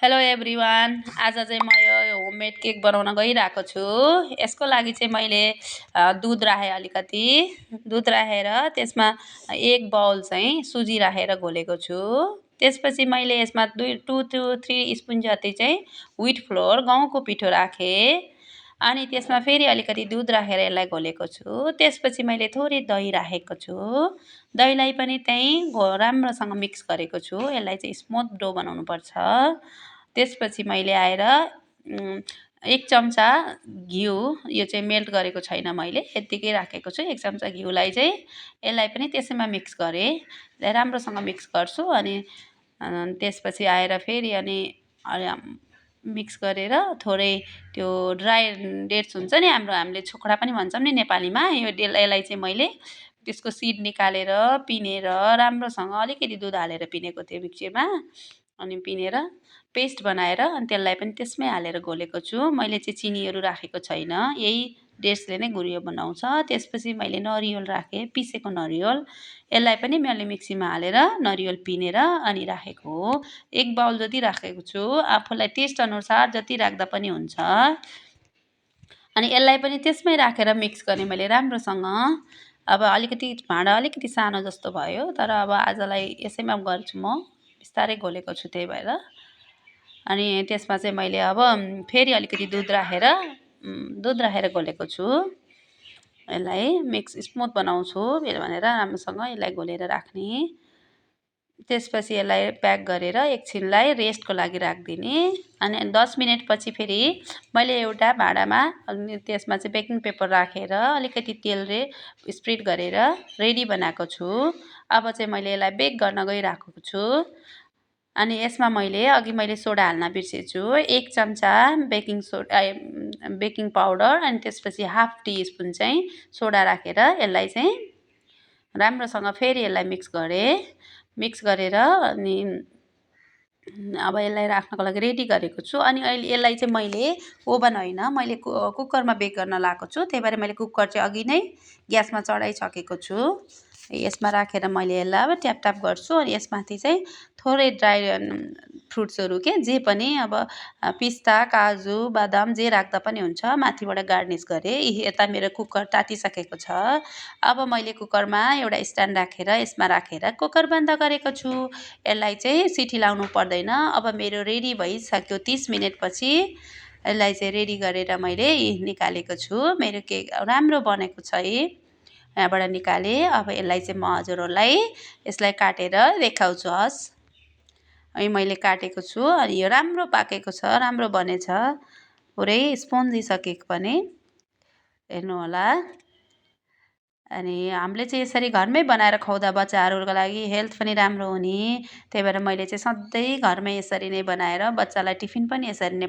Hello everyone. आज चाहिँ म यो होममेड केक बनाउन गइरहेको छु। यसको लागि चाहिँ मैले दुध राखेँ, अलिकति दुध राखेर त्यसमा 1 बाउल चाहिँ सुजी राखेर घोलेको छु। त्यसपछि मैले यसमा 2 to 3 स्पुन जति चाहिँ व्हिट फ्लोर गहुँको पिठो राखेँ। अनि त्यसमा फेरि अलिकति दुध राखेर यसलाई घोलेको छु। त्यसपछि मैले थोरै दही राखेको छु। दहीलाई पनि त्यहीँ राम्रोसँग मिक्स गरेको छु। यसलाई चाहिँ स्मुथ डो बनाउनुपर्छ। त्यसपछि मैले आएर 1 चम्चा घिउ, यो चाहिँ मेल्ट गरेको छैन मैले, यत्तिकै राखेको छु। 1 चम्चा घिउलाई चाहिँ यसलाई पनि त्यसैमा मिक्स गरेँ। यसलाई राम्रोसँग मिक्स गर्छु। अनि त्यसपछि आएर फेरि अनि मिक्स गरेर थोरै त्यो ड्राई डेट्स हुन्छ नि, हामीले छोक्रा पनि भन्छौँ नि नेपालीमा, यसलाई चाहिँ मैले त्यसको सिड निकालेर पिनेर राम्रोसँग अलिकति दुध हालेर पिनेको थिएँ मिक्सीमा। अनि पिनेर पेस्ट बनाएर अनि त्यसलाई पनि त्यसमै हालेर घोलेको छु। मैले चाहिँ चिनीहरू राखेको छैन, यही डेट्सले नै गुलियो बनाउँछ। त्यसपछि मैले नरिवल राखेँ, पिसेको नरिवल। यसलाई पनि मैले मिक्सीमा हालेर नरिवल पिनेर अनि राखेको हो। 1 बाउल जति राखेको छु। आफूलाई टेस्ट अनुसार जति राख्दा पनि हुन्छ। अनि यसलाई पनि त्यसमै राखेर मिक्स गरेँ मैले राम्रोसँग। अब अलिकति भाँडा अलिकति सानो जस्तो भयो, तर अब आजलाई यसैमा गर्छु म। बिस्तारै घोलेको छु त्यही भएर। अनि त्यसमा चाहिँ मैले अब फेरि अलिकति दुध राखेर घोलेको छु। यसलाई मिक्स स्मुथ बनाउँछु भनेर राम्रोसँग यसलाई घोलेर राख्ने। त्यसपछि यसलाई प्याक गरेर एकछिनलाई रेस्टको लागि राखिदिने। अनि 10 मिनेटपछि फेरि मैले एउटा भाँडामा त्यसमा चाहिँ बेकिङ पेपर राखेर अलिकति तेल स्प्रेड गरेर रेडी बनाएको छु। अब चाहिँ मैले यसलाई बेक गर्न गइरहेको छु। अनि यसमा मैले सोडा हाल्न बिर्सेछु। 1 चम्चा बेकिङ पाउडर अनि त्यसपछि 1/2 टीस्पुन चाहिँ सोडा राखेर यसलाई चाहिँ राम्रोसँग फेरि यसलाई मिक्स गरेर अनि अब यसलाई राख्नको लागि रेडी गरेको छु। अनि अहिले यसलाई चाहिँ मैले ओभन होइन, मैले कुकरमा बेक गर्न लाएको छु। त्यही भएर मैले कुकर चाहिँ अघि नै ग्यासमा चढाइसकेको छु। यसमा राखेर मैले यसलाई अब ट्याप गर्छु। अनि यसमाथि चाहिँ थोरै ड्राई फ्रुट्सहरू जे पनि अब पिस्ता, काजु, बादाम जे राख्दा पनि हुन्छ। माथिबाट गार्निस गरेँ। यता मेरो कुकर तातिसकेको छ। अब मैले कुकरमा एउटा स्ट्यान्ड राखेर यसमा राखेर कुकर बन्द गरेको छु। यसलाई चाहिँ सिटी लाउनु पर्दैन। अब मेरो रेडी भइसक्यो। 30 मिनेटपछि यसलाई चाहिँ रेडी गरेर मैले निकालेको छु। मेरो केक राम्रो बनेको छ। यहाँबाट निकालेँ। अब यसलाई चाहिँ म हजुरहरूलाई यसलाई काटेर देखाउँछु। अनि मैले काटेको छु। अनि यो राम्रो पाकेको छ, राम्रो बनेछ, पुरै स्पोन्जी छ केक पनि, हेर्नु होला। अनि हामीले चाहिँ यसरी घरमै बनाएर खुवाउँदा बच्चाहरूको लागि हेल्थ पनि राम्रो हुने। त्यही भएर मैले चाहिँ सधैँ घरमै यसरी नै बनाएर बच्चालाई टिफिन पनि यसरी नै